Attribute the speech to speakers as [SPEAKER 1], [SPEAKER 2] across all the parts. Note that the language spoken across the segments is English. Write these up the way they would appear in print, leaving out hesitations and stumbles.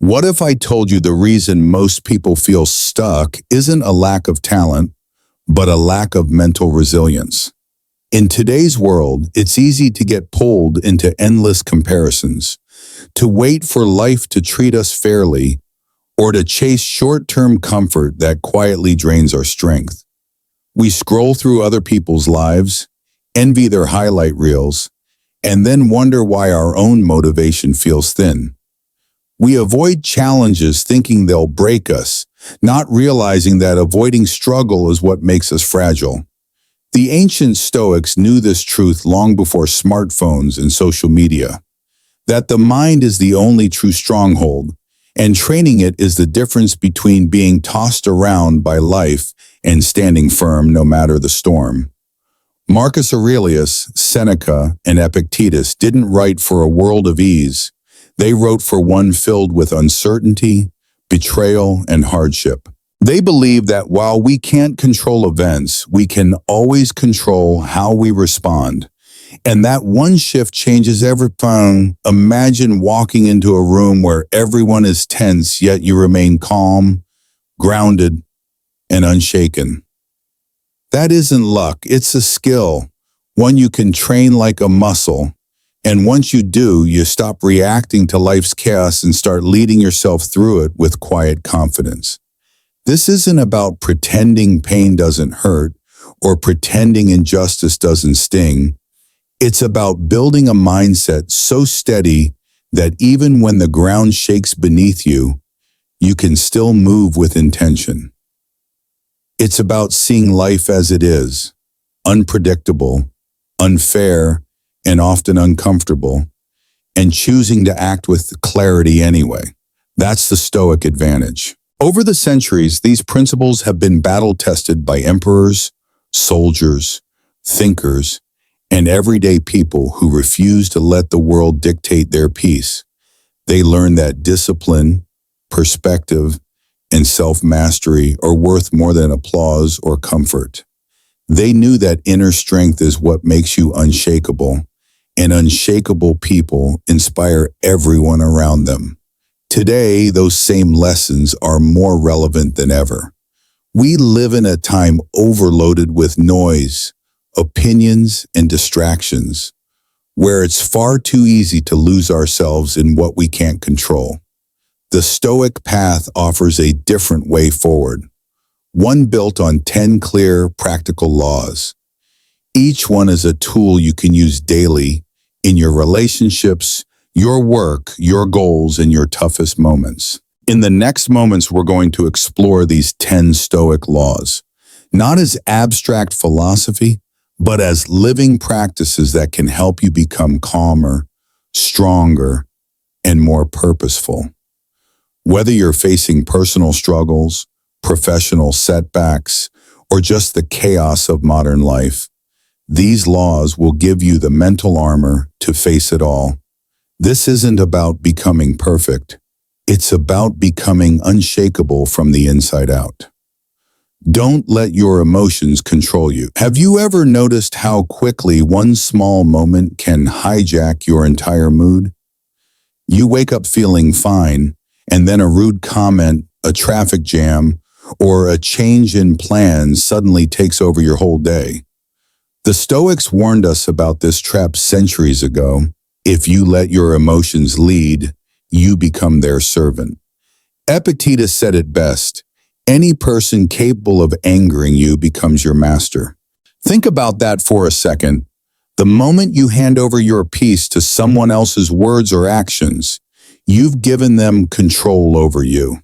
[SPEAKER 1] What if I told you the reason most people feel stuck isn't a lack of talent, but a lack of mental resilience? In today's world, it's easy to get pulled into endless comparisons, to wait for life to treat us fairly, or to chase short-term comfort that quietly drains our strength. We scroll through other people's lives, envy their highlight reels, and then wonder why our own motivation feels thin. We avoid challenges thinking they'll break us, not realizing that avoiding struggle is what makes us fragile. The ancient Stoics knew this truth long before smartphones and social media, that the mind is the only true stronghold, and training it is the difference between being tossed around by life and standing firm no matter the storm. Marcus Aurelius, Seneca, and Epictetus didn't write for a world of ease. They wrote for one filled with uncertainty, betrayal, and hardship. They believed that while we can't control events, we can always control how we respond. And that one shift changes everything. Imagine walking into a room where everyone is tense, yet you remain calm, grounded, and unshaken. That isn't luck, it's a skill, one you can train like a muscle. And once you do, you stop reacting to life's chaos and start leading yourself through it with quiet confidence. This isn't about pretending pain doesn't hurt or pretending injustice doesn't sting. It's about building a mindset so steady that even when the ground shakes beneath you, you can still move with intention. It's about seeing life as it is, unpredictable, unfair, and often uncomfortable, and choosing to act with clarity anyway. That's the Stoic advantage. Over the centuries, these principles have been battle-tested by emperors, soldiers, thinkers, and everyday people who refuse to let the world dictate their peace. They learned that discipline, perspective, and self-mastery are worth more than applause or comfort. They knew that inner strength is what makes you unshakable, and unshakable people inspire everyone around them. Today, those same lessons are more relevant than ever. We live in a time overloaded with noise, opinions, and distractions, where it's far too easy to lose ourselves in what we can't control. The Stoic path offers a different way forward, one built on 10 clear, practical laws. Each one is a tool you can use daily in your relationships, your work, your goals, and your toughest moments. In the next moments, we're going to explore these 10 Stoic laws, not as abstract philosophy, but as living practices that can help you become calmer, stronger, and more purposeful. Whether you're facing personal struggles, professional setbacks, or just the chaos of modern life, these laws will give you the mental armor to face it all. This isn't about becoming perfect. It's about becoming unshakable from the inside out. Don't let your emotions control you. Have you ever noticed how quickly one small moment can hijack your entire mood? You wake up feeling fine, and then a rude comment, a traffic jam, or a change in plans suddenly takes over your whole day. The Stoics warned us about this trap centuries ago. If you let your emotions lead, you become their servant. Epictetus said it best, any person capable of angering you becomes your master. Think about that for a second. The moment you hand over your peace to someone else's words or actions, you've given them control over you.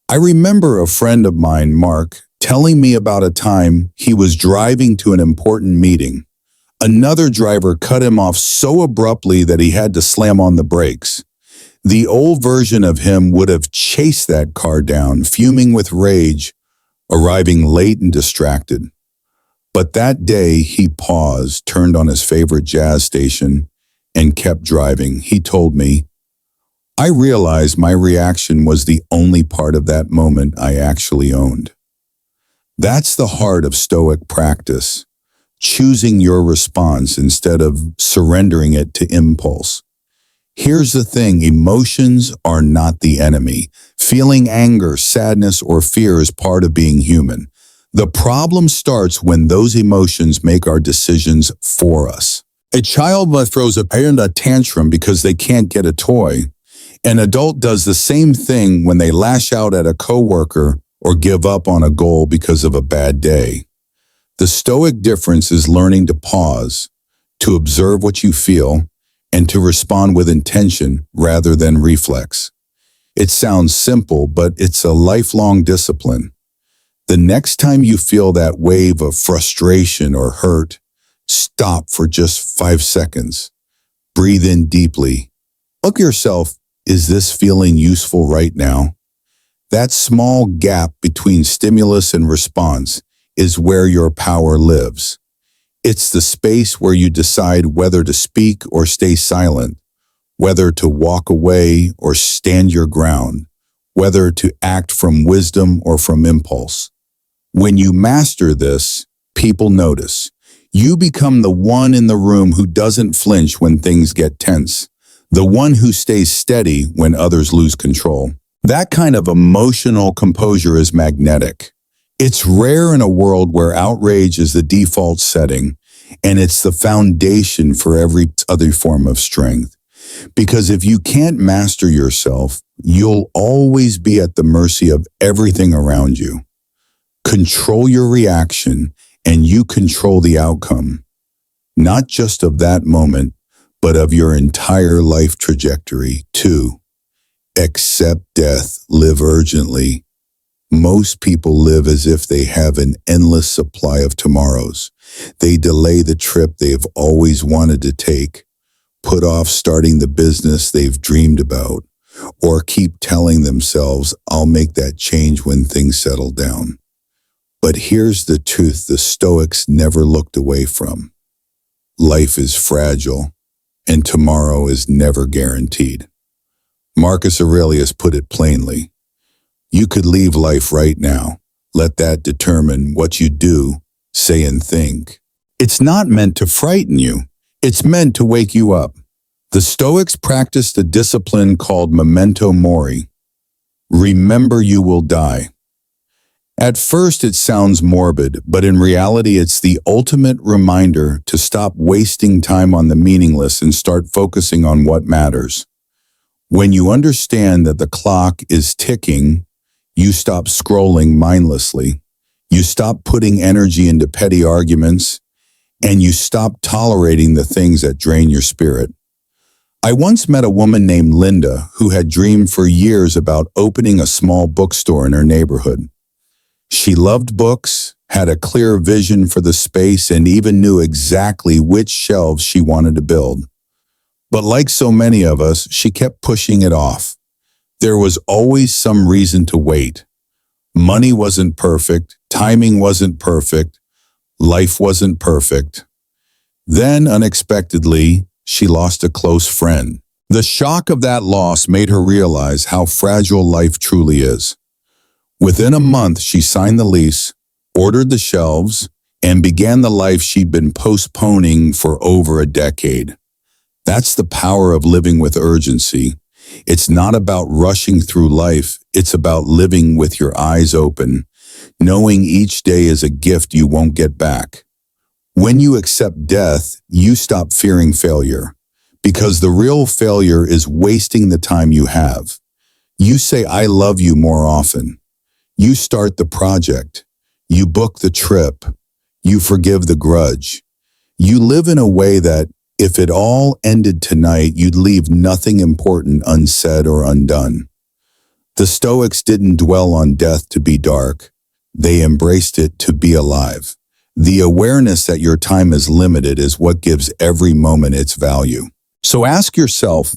[SPEAKER 1] I remember a friend of mine, Mark, telling me about a time he was driving to an important meeting. Another driver cut him off so abruptly that he had to slam on the brakes. The old version of him would have chased that car down, fuming with rage, arriving late and distracted. But that day he paused, turned on his favorite jazz station, and kept driving. He told me, I realized my reaction was the only part of that moment I actually owned. That's the heart of Stoic practice, choosing your response instead of surrendering it to impulse. Here's the thing, emotions are not the enemy. Feeling anger, sadness, or fear is part of being human. The problem starts when those emotions make our decisions for us. A child throws a parent a tantrum because they can't get a toy. An adult does the same thing when they lash out at a coworker or give up on a goal because of a bad day. The Stoic difference is learning to pause, to observe what you feel, and to respond with intention rather than reflex. It sounds simple, but it's a lifelong discipline. The next time you feel that wave of frustration or hurt, stop for just 5 seconds. Breathe in deeply. Ask yourself, is this feeling useful right now? That small gap between stimulus and response is where your power lives. It's the space where you decide whether to speak or stay silent, whether to walk away or stand your ground, whether to act from wisdom or from impulse. When you master this, people notice. You become the one in the room who doesn't flinch when things get tense, the one who stays steady when others lose control. That kind of emotional composure is magnetic. It's rare in a world where outrage is the default setting, and it's the foundation for every other form of strength. Because if you can't master yourself, you'll always be at the mercy of everything around you. Control your reaction, and you control the outcome, not just of that moment, but of your entire life trajectory. 2. Accept death, live urgently. Most people live as if they have an endless supply of tomorrows. They delay the trip they've always wanted to take, put off starting the business they've dreamed about, or keep telling themselves, I'll make that change when things settle down. But here's the truth the Stoics never looked away from. Life is fragile, and tomorrow is never guaranteed. Marcus Aurelius put it plainly. You could leave life right now. Let that determine what you do, say, and think. It's not meant to frighten you. It's meant to wake you up. The Stoics practiced a discipline called memento mori. Remember you will die. At first it sounds morbid, but in reality it's the ultimate reminder to stop wasting time on the meaningless and start focusing on what matters. When you understand that the clock is ticking, you stop scrolling mindlessly, you stop putting energy into petty arguments, and you stop tolerating the things that drain your spirit. I once met a woman named Linda who had dreamed for years about opening a small bookstore in her neighborhood. She loved books, had a clear vision for the space, and even knew exactly which shelves she wanted to build. But like so many of us, she kept pushing it off. There was always some reason to wait. Money wasn't perfect, timing wasn't perfect, life wasn't perfect. Then, unexpectedly, she lost a close friend. The shock of that loss made her realize how fragile life truly is. Within a month, she signed the lease, ordered the shelves, and began the life she'd been postponing for over a decade. That's the power of living with urgency. It's not about rushing through life, it's about living with your eyes open, knowing each day is a gift you won't get back. When you accept death, you stop fearing failure, because the real failure is wasting the time you have. You say, I love you more often. You start the project. You book the trip. You forgive the grudge. You live in a way that, if it all ended tonight, you'd leave nothing important unsaid or undone. The Stoics didn't dwell on death to be dark. They embraced it to be alive. The awareness that your time is limited is what gives every moment its value. So ask yourself,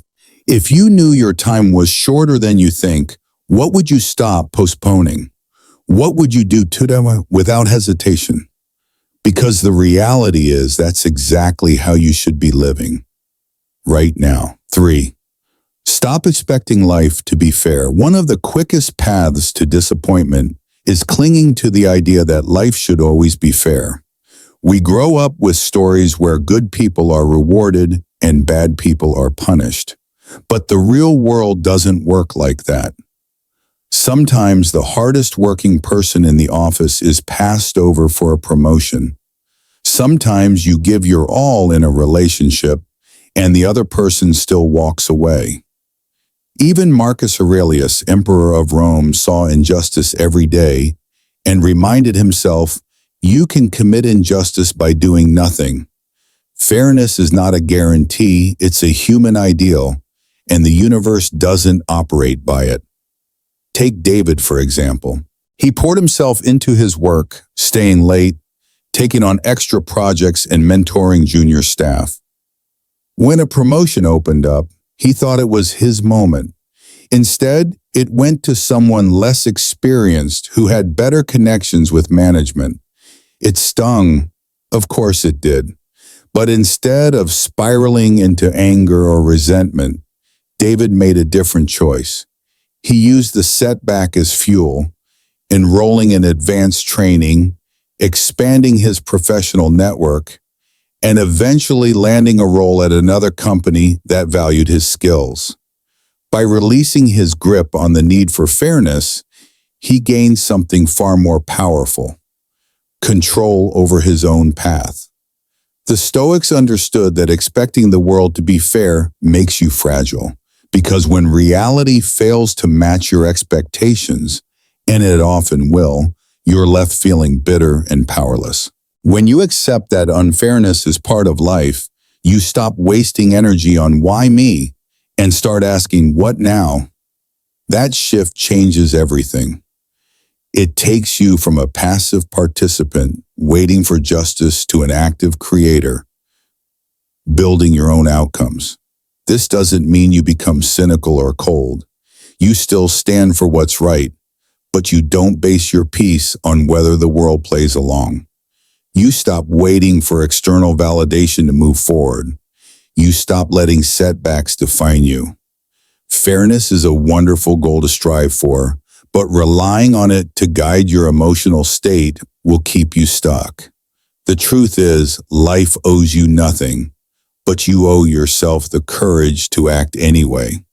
[SPEAKER 1] if you knew your time was shorter than you think, what would you stop postponing? What would you do today without hesitation? Because the reality is that's exactly how you should be living right now. 3. Stop expecting life to be fair. One of the quickest paths to disappointment is clinging to the idea that life should always be fair. We grow up with stories where good people are rewarded and bad people are punished. But the real world doesn't work like that. Sometimes the hardest working person in the office is passed over for a promotion. Sometimes you give your all in a relationship and the other person still walks away. Even Marcus Aurelius, Emperor of Rome, saw injustice every day and reminded himself, you can commit injustice by doing nothing. Fairness is not a guarantee, it's a human ideal, and the universe doesn't operate by it. Take David, for example. He poured himself into his work, staying late, taking on extra projects and mentoring junior staff. When a promotion opened up, he thought it was his moment. Instead, it went to someone less experienced who had better connections with management. It stung, of course it did. But instead of spiraling into anger or resentment, David made a different choice. He used the setback as fuel, enrolling in advanced training, expanding his professional network, and eventually landing a role at another company that valued his skills. By releasing his grip on the need for fairness, he gained something far more powerful: control over his own path. The Stoics understood that expecting the world to be fair makes you fragile, because when reality fails to match your expectations, and it often will, you're left feeling bitter and powerless. When you accept that unfairness is part of life, you stop wasting energy on why me and start asking what now. That shift changes everything. It takes you from a passive participant waiting for justice to an active creator, building your own outcomes. This doesn't mean you become cynical or cold. You still stand for what's right, but you don't base your peace on whether the world plays along. You stop waiting for external validation to move forward. You stop letting setbacks define you. Fairness is a wonderful goal to strive for, but relying on it to guide your emotional state will keep you stuck. The truth is, life owes you nothing, but you owe yourself the courage to act anyway.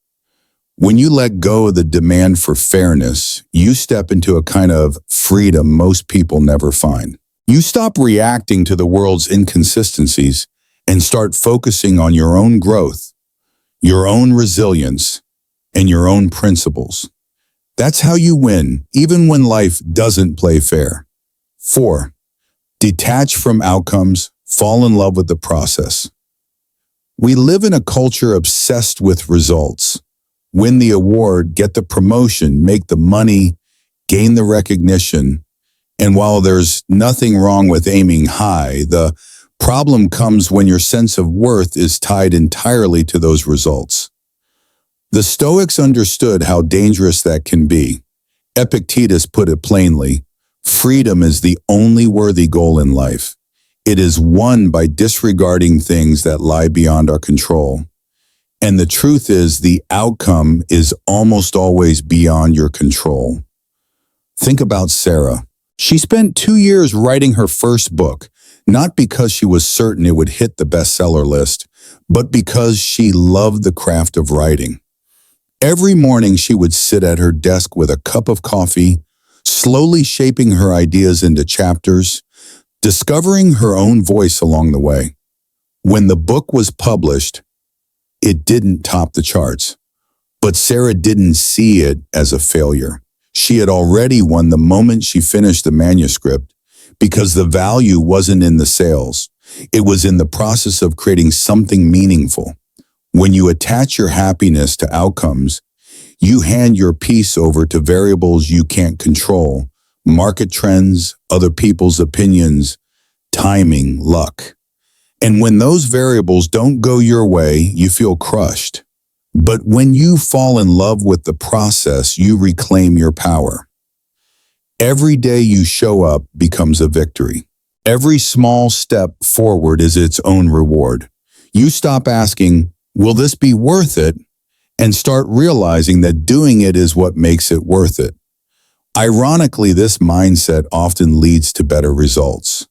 [SPEAKER 1] When you let go of the demand for fairness, you step into a kind of freedom most people never find. You stop reacting to the world's inconsistencies and start focusing on your own growth, your own resilience, and your own principles. That's how you win, even when life doesn't play fair. 4. Detach from outcomes, fall in love with the process. We live in a culture obsessed with results. Win the award, get the promotion, make the money, gain the recognition. And while there's nothing wrong with aiming high, the problem comes when your sense of worth is tied entirely to those results. The Stoics understood how dangerous that can be. Epictetus put it plainly, freedom is the only worthy goal in life. It is won by disregarding things that lie beyond our control. And the truth is, the outcome is almost always beyond your control. Think about Sarah. She spent 2 years writing her first book, not because she was certain it would hit the bestseller list, but because she loved the craft of writing. Every morning she would sit at her desk with a cup of coffee, slowly shaping her ideas into chapters, discovering her own voice along the way. When the book was published, it didn't top the charts, but Sarah didn't see it as a failure. She had already won the moment she finished the manuscript, because the value wasn't in the sales. It was in the process of creating something meaningful. When you attach your happiness to outcomes, you hand your peace over to variables you can't control: market trends, other people's opinions, timing, luck. And when those variables don't go your way, you feel crushed. But when you fall in love with the process, you reclaim your power. Every day you show up becomes a victory. Every small step forward is its own reward. You stop asking, will this be worth it? And start realizing that doing it is what makes it worth it. Ironically, this mindset often leads to better results.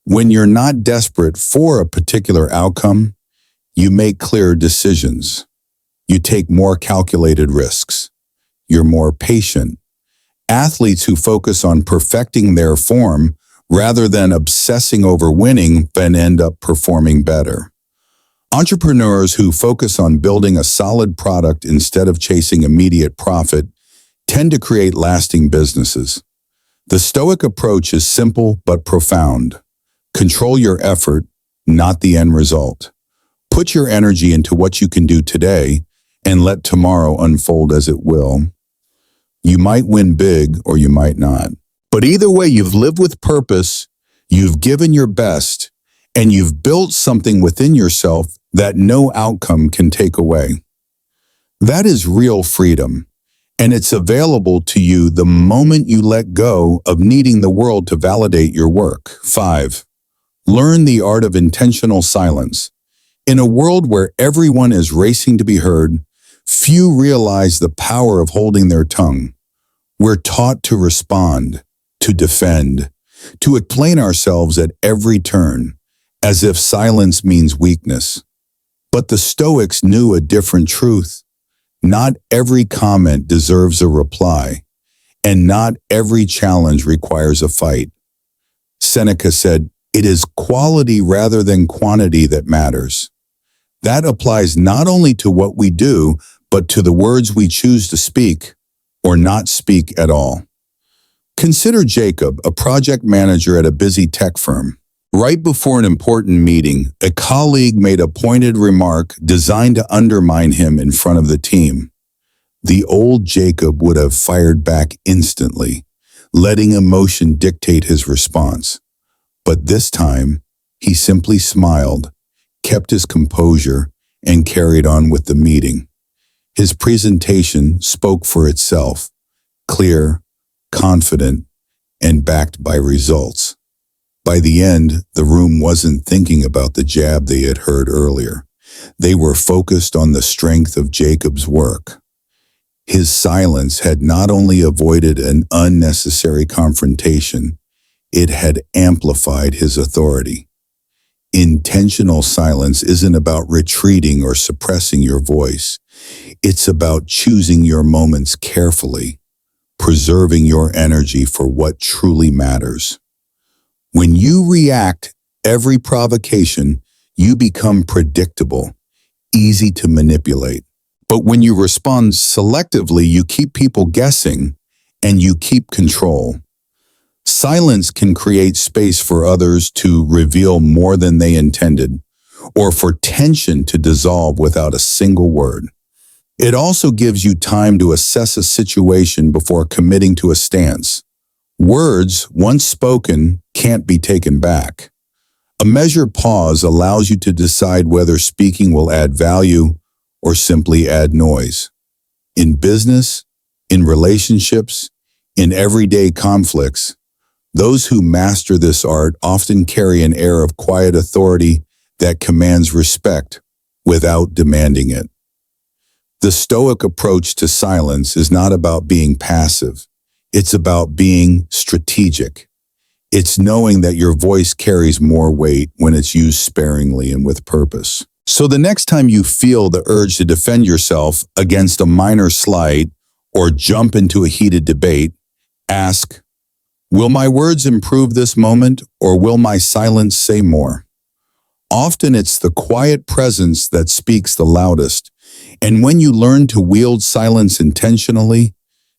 [SPEAKER 1] When you're not desperate for a particular outcome, you make clear decisions. You take more calculated risks. You're more patient. Athletes who focus on perfecting their form rather than obsessing over winning then end up performing better. Entrepreneurs who focus on building a solid product instead of chasing immediate profit tend to create lasting businesses. The Stoic approach is simple but profound. Control your effort, not the end result. Put your energy into what you can do today and let tomorrow unfold as it will. You might win big or you might not. But either way, you've lived with purpose, you've given your best, and you've built something within yourself that no outcome can take away. That is real freedom, and it's available to you the moment you let go of needing the world to validate your work. 5. Learn the art of intentional silence. In a world where everyone is racing to be heard, few realize the power of holding their tongue. We're taught to respond, to defend, to explain ourselves at every turn, as if silence means weakness. But the Stoics knew a different truth. Not every comment deserves a reply, and not every challenge requires a fight. Seneca said, "It is quality rather than quantity that matters." That applies not only to what we do, but to the words we choose to speak or not speak at all. Consider Jacob, a project manager at a busy tech firm. Right before an important meeting, a colleague made a pointed remark designed to undermine him in front of the team. The old Jacob would have fired back instantly, letting emotion dictate his response. But this time, he simply smiled, kept his composure, and carried on with the meeting. His presentation spoke for itself, clear, confident, and backed by results. By the end, the room wasn't thinking about the jab they had heard earlier. They were focused on the strength of Jacob's work. His silence had not only avoided an unnecessary confrontation, it had amplified his authority. Intentional silence isn't about retreating or suppressing your voice. It's about choosing your moments carefully, preserving your energy for what truly matters. When you react every provocation, you become predictable, easy to manipulate. But when you respond selectively, you keep people guessing and you keep control. Silence can create space for others to reveal more than they intended, or for tension to dissolve without a single word. It also gives you time to assess a situation before committing to a stance. Words, once spoken, can't be taken back. A measured pause allows you to decide whether speaking will add value or simply add noise. In business, in relationships, in everyday conflicts, those who master this art often carry an air of quiet authority that commands respect without demanding it. The Stoic approach to silence is not about being passive. It's about being strategic. It's knowing that your voice carries more weight when it's used sparingly and with purpose. So the next time you feel the urge to defend yourself against a minor slight or jump into a heated debate, ask, will my words improve this moment, or will my silence say more? Often it's the quiet presence that speaks the loudest, and when you learn to wield silence intentionally,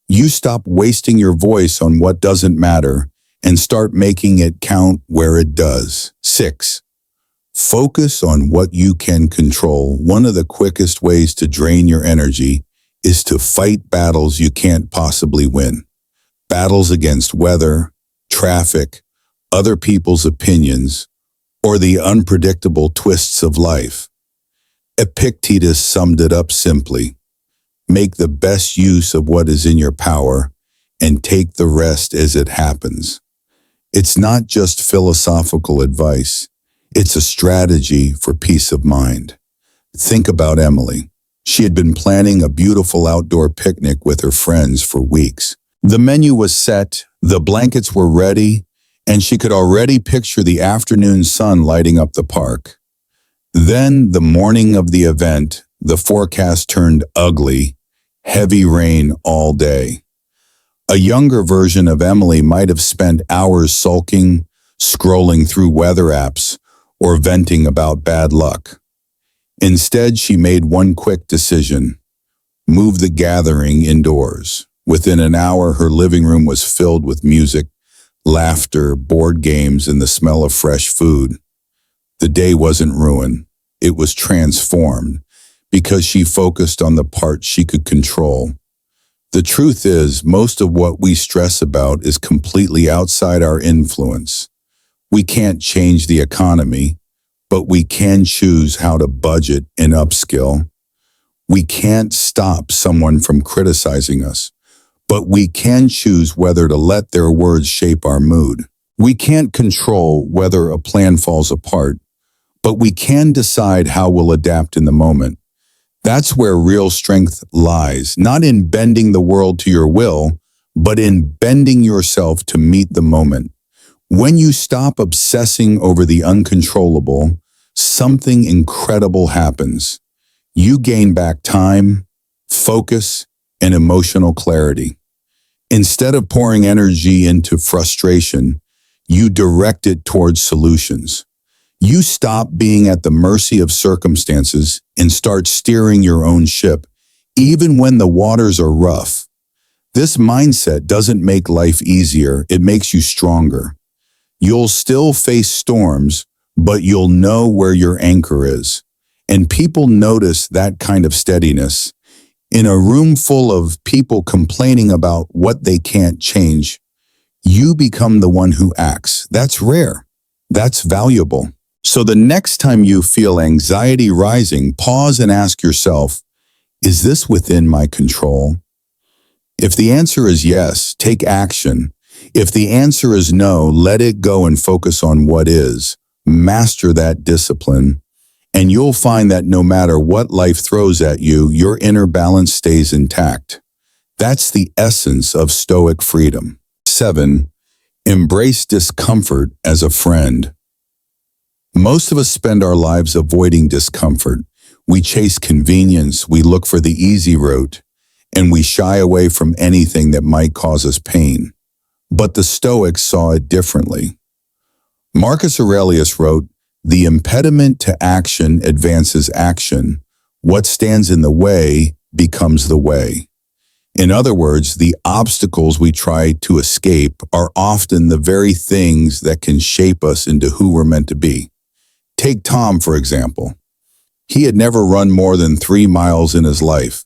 [SPEAKER 1] you stop wasting your voice on what doesn't matter and start making it count where it does. 6. Focus on what you can control. One of the quickest ways to drain your energy is to fight battles you can't possibly win. Battles against weather, traffic, other people's opinions, or the unpredictable twists of life. Epictetus summed it up simply: make the best use of what is in your power and take the rest as it happens. It's not just philosophical advice. It's a strategy for peace of mind. Think about Emily. She had been planning a beautiful outdoor picnic with her friends for weeks. The menu was set, the blankets were ready, and she could already picture the afternoon sun lighting up the park. Then, the morning of the event, the forecast turned ugly, heavy rain all day. A younger version of Emily might have spent hours sulking, scrolling through weather apps, or venting about bad luck. Instead, she made one quick decision: move the gathering indoors. Within an hour, her living room was filled with music, laughter, board games, and the smell of fresh food. The day wasn't ruined. It was transformed because she focused on the part she could control. The truth is, most of what we stress about is completely outside our influence. We can't change the economy, but we can choose how to budget and upskill. We can't stop someone from criticizing us, but we can choose whether to let their words shape our mood. We can't control whether a plan falls apart, but we can decide how we'll adapt in the moment. That's where real strength lies, not in bending the world to your will, but in bending yourself to meet the moment. When you stop obsessing over the uncontrollable, something incredible happens. You gain back time, focus, and emotional clarity. Instead of pouring energy into frustration, you direct it towards solutions. You stop being at the mercy of circumstances and start steering your own ship, even when the waters are rough. This mindset doesn't make life easier, it makes you stronger. You'll still face storms, but you'll know where your anchor is. And people notice that kind of steadiness. In a room full of people complaining about what they can't change, you become the one who acts. That's rare. That's valuable. So the next time you feel anxiety rising, pause and ask yourself, is this within my control? If the answer is yes, take action. If the answer is no, let it go and focus on what is. Master that discipline, and you'll find that no matter what life throws at you, your inner balance stays intact. That's the essence of Stoic freedom. 7. Embrace discomfort as a friend. Most of us spend our lives avoiding discomfort. We chase convenience, we look for the easy route, and we shy away from anything that might cause us pain. But the Stoics saw it differently. Marcus Aurelius wrote, "The impediment to action advances action. What stands in the way becomes the way." In other words, the obstacles we try to escape are often the very things that can shape us into who we're meant to be. Take Tom, for example. He had never run more than 3 miles in his life,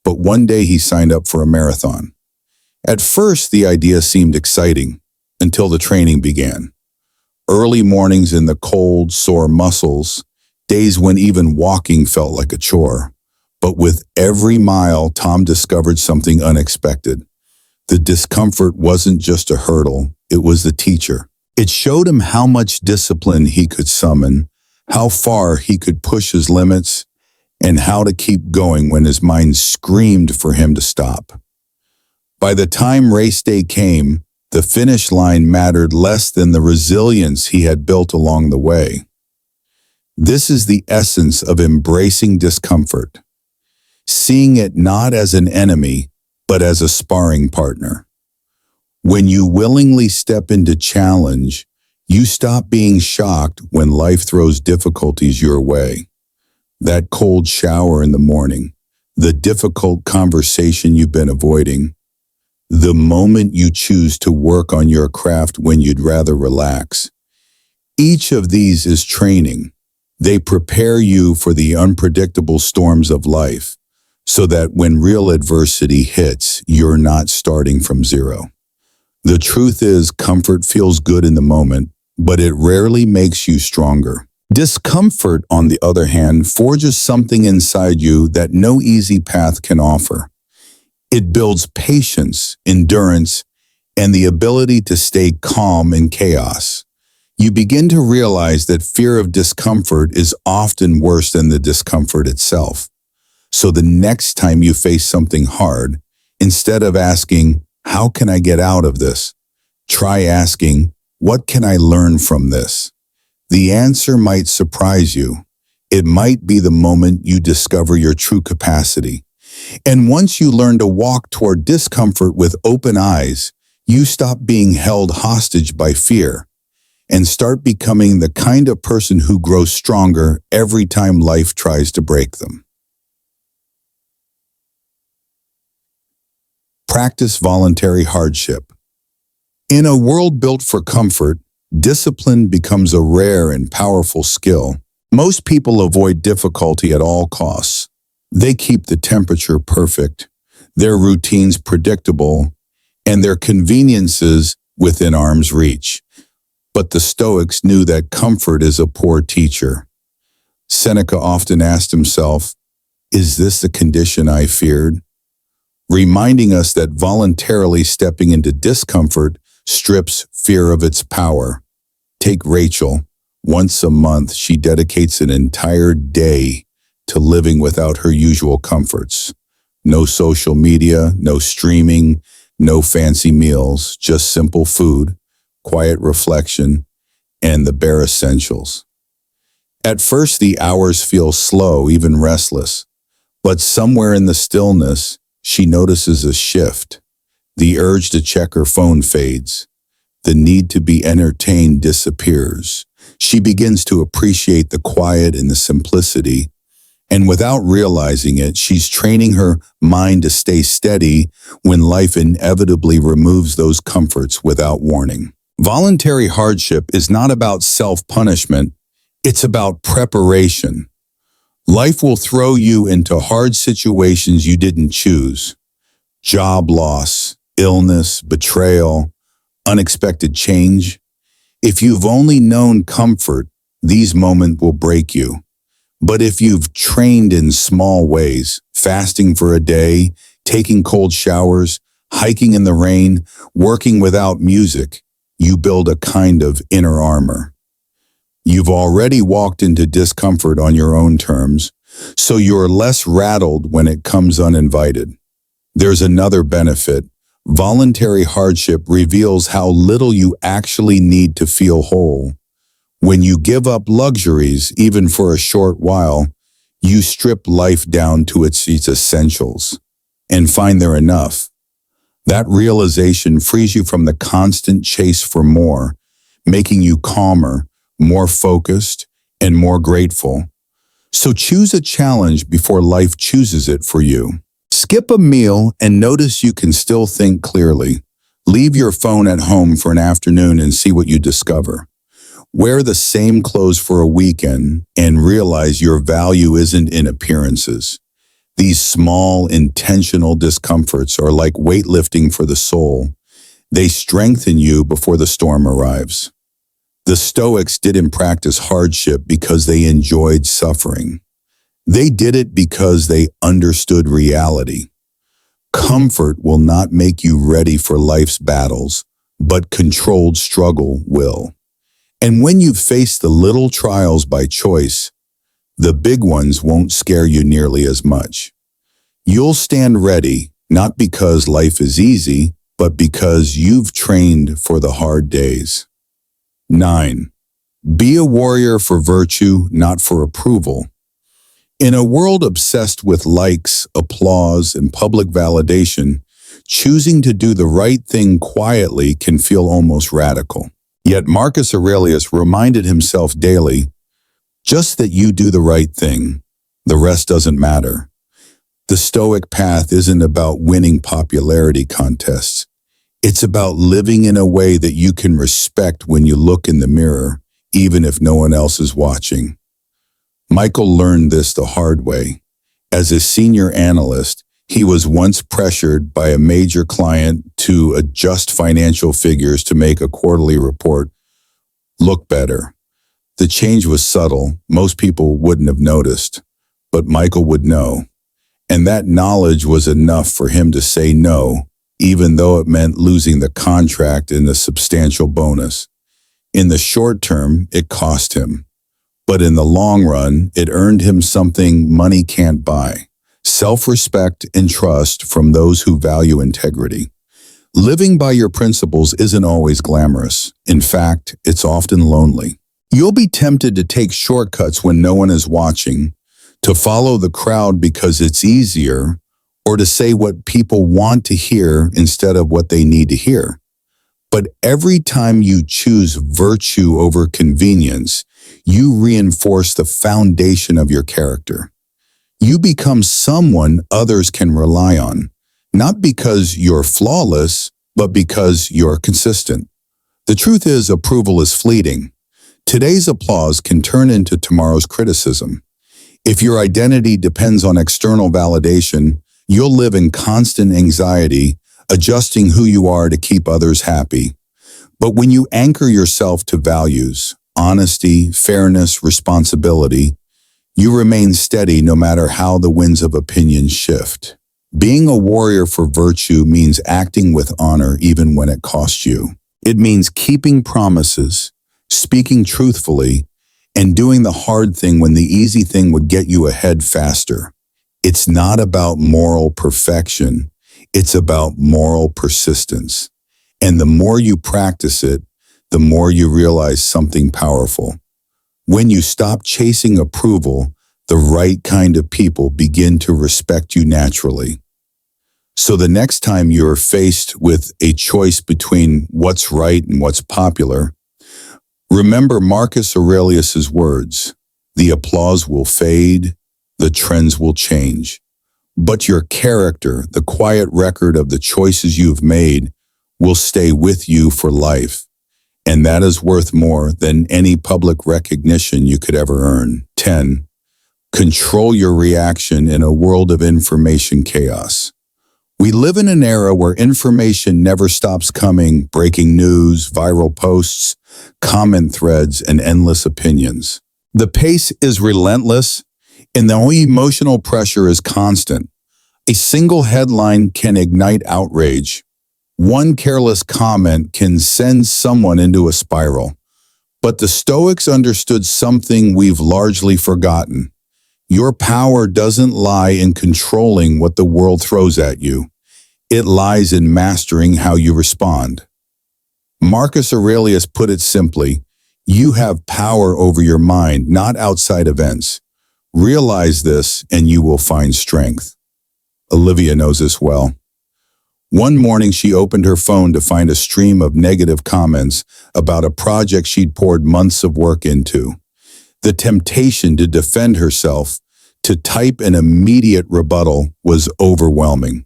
[SPEAKER 1] but one day he signed up for a marathon. At first, the idea seemed exciting until the training began. Early mornings in the cold, sore muscles, days when even walking felt like a chore. But with every mile, Tom discovered something unexpected. The discomfort wasn't just a hurdle, it was the teacher. It showed him how much discipline he could summon, how far he could push his limits, and how to keep going when his mind screamed for him to stop. By the time race day came, the finish line mattered less than the resilience he had built along the way. This is the essence of embracing discomfort, seeing it not as an enemy, but as a sparring partner. When you willingly step into challenge, you stop being shocked when life throws difficulties your way. That cold shower in the morning, the difficult conversation you've been avoiding, the moment you choose to work on your craft when you'd rather relax. Each of these is training. They prepare you for the unpredictable storms of life, so that when real adversity hits, you're not starting from zero. The truth is, comfort feels good in the moment, but it rarely makes you stronger. Discomfort, on the other hand, forges something inside you that no easy path can offer. It builds patience, endurance, and the ability to stay calm in chaos. You begin to realize that fear of discomfort is often worse than the discomfort itself. So the next time you face something hard, instead of asking, "How can I get out of this?" try asking, "What can I learn from this?" The answer might surprise you. It might be the moment you discover your true capacity. And once you learn to walk toward discomfort with open eyes, you stop being held hostage by fear and start becoming the kind of person who grows stronger every time life tries to break them. Practice voluntary hardship. In a world built for comfort, discipline becomes a rare and powerful skill. Most people avoid difficulty at all costs. They keep the temperature perfect, their routines predictable, and their conveniences within arm's reach. But the Stoics knew that comfort is a poor teacher. Seneca often asked himself, "Is this the condition I feared?" Reminding us that voluntarily stepping into discomfort strips fear of its power. Take Rachel. Once a month, she dedicates an entire day to living without her usual comforts. No social media, no streaming, no fancy meals, just simple food, quiet reflection, and the bare essentials. At first, the hours feel slow, even restless, but somewhere in the stillness, she notices a shift. The urge to check her phone fades. The need to be entertained disappears. She begins to appreciate the quiet and the simplicity, and without realizing it, she's training her mind to stay steady when life inevitably removes those comforts without warning. Voluntary hardship is not about self-punishment, it's about preparation. Life will throw you into hard situations you didn't choose. Job loss, illness, betrayal, unexpected change. If you've only known comfort, these moments will break you. But if you've trained in small ways, fasting for a day, taking cold showers, hiking in the rain, working without music, you build a kind of inner armor. You've already walked into discomfort on your own terms, so you're less rattled when it comes uninvited. There's another benefit. Voluntary hardship reveals how little you actually need to feel whole. When you give up luxuries, even for a short while, you strip life down to its essentials and find they're enough. That realization frees you from the constant chase for more, making you calmer, more focused, and more grateful. So choose a challenge before life chooses it for you. Skip a meal and notice you can still think clearly. Leave your phone at home for an afternoon and see what you discover. Wear the same clothes for a weekend and realize your value isn't in appearances. These small, intentional discomforts are like weightlifting for the soul. They strengthen you before the storm arrives. The Stoics didn't practice hardship because they enjoyed suffering. They did it because they understood reality. Comfort will not make you ready for life's battles, but controlled struggle will. And when you face the little trials by choice, the big ones won't scare you nearly as much. You'll stand ready, not because life is easy, but because you've trained for the hard days. 9. Be a warrior for virtue, not for approval. In a world obsessed with likes, applause, and public validation, choosing to do the right thing quietly can feel almost radical. Yet Marcus Aurelius reminded himself daily, just that you do the right thing, the rest doesn't matter. The Stoic path isn't about winning popularity contests. It's about living in a way that you can respect when you look in the mirror, even if no one else is watching. Michael learned this the hard way. As a senior analyst, he was once pressured by a major client to adjust financial figures to make a quarterly report look better. The change was subtle. Most people wouldn't have noticed, but Michael would know. And that knowledge was enough for him to say no, even though it meant losing the contract and the substantial bonus. In the short term, it cost him. But in the long run, it earned him something money can't buy: self-respect and trust from those who value integrity. Living by your principles isn't always glamorous. In fact, it's often lonely. You'll be tempted to take shortcuts when no one is watching, to follow the crowd because it's easier, or to say what people want to hear instead of what they need to hear. But every time you choose virtue over convenience, you reinforce the foundation of your character. You become someone others can rely on, not because you're flawless, but because you're consistent. The truth is, approval is fleeting. Today's applause can turn into tomorrow's criticism. If your identity depends on external validation, you'll live in constant anxiety, adjusting who you are to keep others happy. But when you anchor yourself to values, honesty, fairness, responsibility, you remain steady no matter how the winds of opinion shift. Being a warrior for virtue means acting with honor even when it costs you. It means keeping promises, speaking truthfully, and doing the hard thing when the easy thing would get you ahead faster. It's not about moral perfection. It's about moral persistence. And the more you practice it, the more you realize something powerful. When you stop chasing approval, the right kind of people begin to respect you naturally. So the next time you're faced with a choice between what's right and what's popular, remember Marcus Aurelius's words: the applause will fade, the trends will change, but your character, the quiet record of the choices you've made, will stay with you for life. And that is worth more than any public recognition you could ever earn. 10. Control your reaction in a world of information chaos. We live in an era where information never stops coming: breaking news, viral posts, comment threads, and endless opinions. The pace is relentless, and the emotional pressure is constant. A single headline can ignite outrage. One careless comment can send someone into a spiral. But the Stoics understood something we've largely forgotten. Your power doesn't lie in controlling what the world throws at you. It lies in mastering how you respond. Marcus Aurelius put it simply: you have power over your mind, not outside events. Realize this and you will find strength. Olivia knows this well. One morning she opened her phone to find a stream of negative comments about a project she'd poured months of work into. The temptation to defend herself, to type an immediate rebuttal, was overwhelming.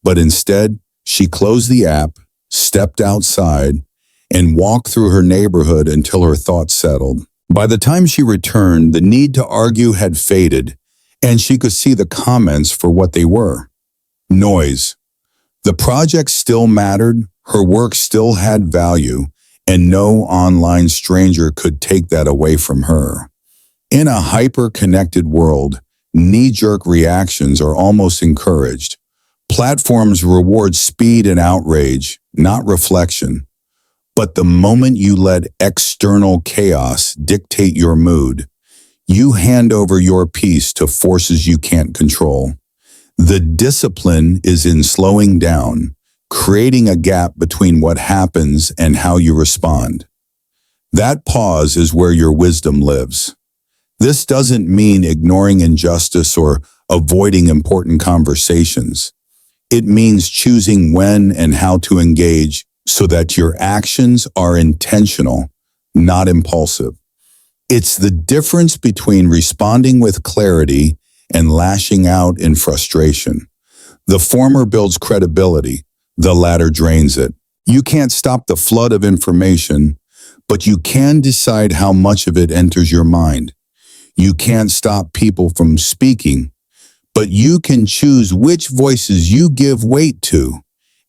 [SPEAKER 1] But instead, she closed the app, stepped outside, and walked through her neighborhood until her thoughts settled. By the time she returned, the need to argue had faded, and she could see the comments for what they were: noise. The project still mattered, her work still had value, and no online stranger could take that away from her. In a hyper-connected world, knee-jerk reactions are almost encouraged. Platforms reward speed and outrage, not reflection. But the moment you let external chaos dictate your mood, you hand over your peace to forces you can't control. The discipline is in slowing down, creating a gap between what happens and how you respond. That pause is where your wisdom lives. This doesn't mean ignoring injustice or avoiding important conversations. It means choosing when and how to engage so that your actions are intentional, not impulsive. It's the difference between responding with clarity and lashing out in frustration. The former builds credibility, the latter drains it. You can't stop the flood of information, but you can decide how much of it enters your mind. You can't stop people from speaking, but you can choose which voices you give weight to.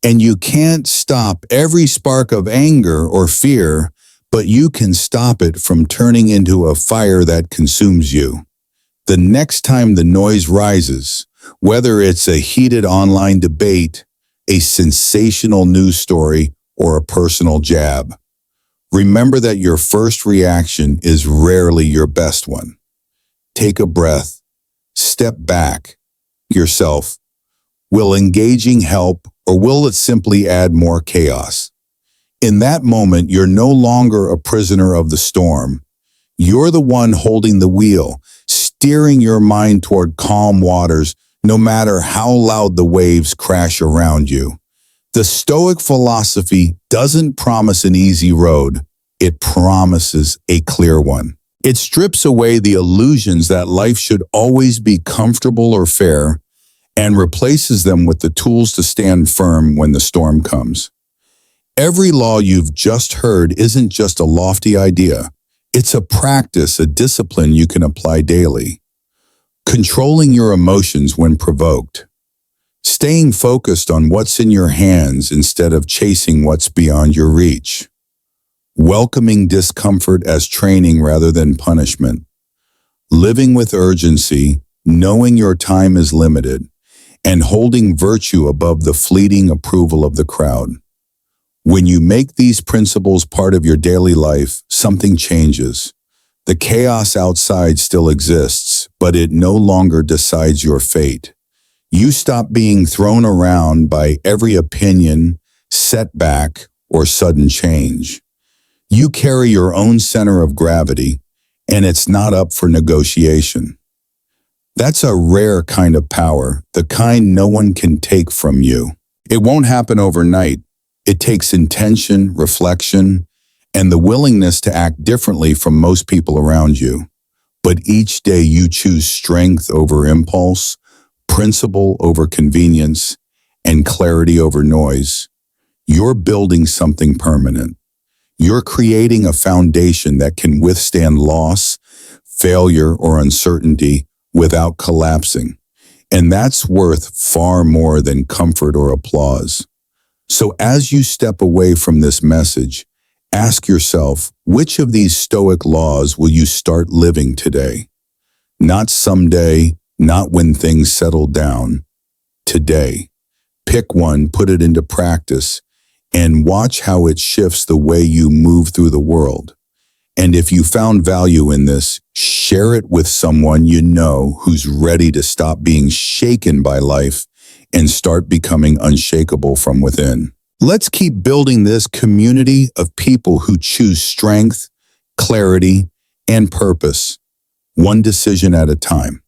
[SPEAKER 1] And you can't stop every spark of anger or fear, but you can stop it from turning into a fire that consumes you. The next time the noise rises, whether it's a heated online debate, a sensational news story, or a personal jab, remember that your first reaction is rarely your best one. Take a breath. Step back. Yourself. Will engaging help, or will it simply add more chaos? In that moment, you're no longer a prisoner of the storm. You're the one holding the wheel, steering your mind toward calm waters, no matter how loud the waves crash around you. The Stoic philosophy doesn't promise an easy road, it promises a clear one. It strips away the illusions that life should always be comfortable or fair and replaces them with the tools to stand firm when the storm comes. Every law you've just heard isn't just a lofty idea. It's a practice, a discipline you can apply daily. Controlling your emotions when provoked. Staying focused on what's in your hands instead of chasing what's beyond your reach. Welcoming discomfort as training rather than punishment. Living with urgency, knowing your time is limited, and holding virtue above the fleeting approval of the crowd. When you make these principles part of your daily life, something changes. The chaos outside still exists, but it no longer decides your fate. You stop being thrown around by every opinion, setback, or sudden change. You carry your own center of gravity, and it's not up for negotiation. That's a rare kind of power, the kind no one can take from you. It won't happen overnight. It takes intention, reflection, and the willingness to act differently from most people around you. But each day you choose strength over impulse, principle over convenience, and clarity over noise. You're building something permanent. You're creating a foundation that can withstand loss, failure, or uncertainty without collapsing. And that's worth far more than comfort or applause. So as you step away from this message, ask yourself, which of these Stoic laws will you start living today? Not someday, not when things settle down. Today. Pick one, put it into practice, and watch how it shifts the way you move through the world. And if you found value in this, share it with someone you know who's ready to stop being shaken by life and start becoming unshakable from within. Let's keep building this community of people who choose strength, clarity, and purpose, one decision at a time.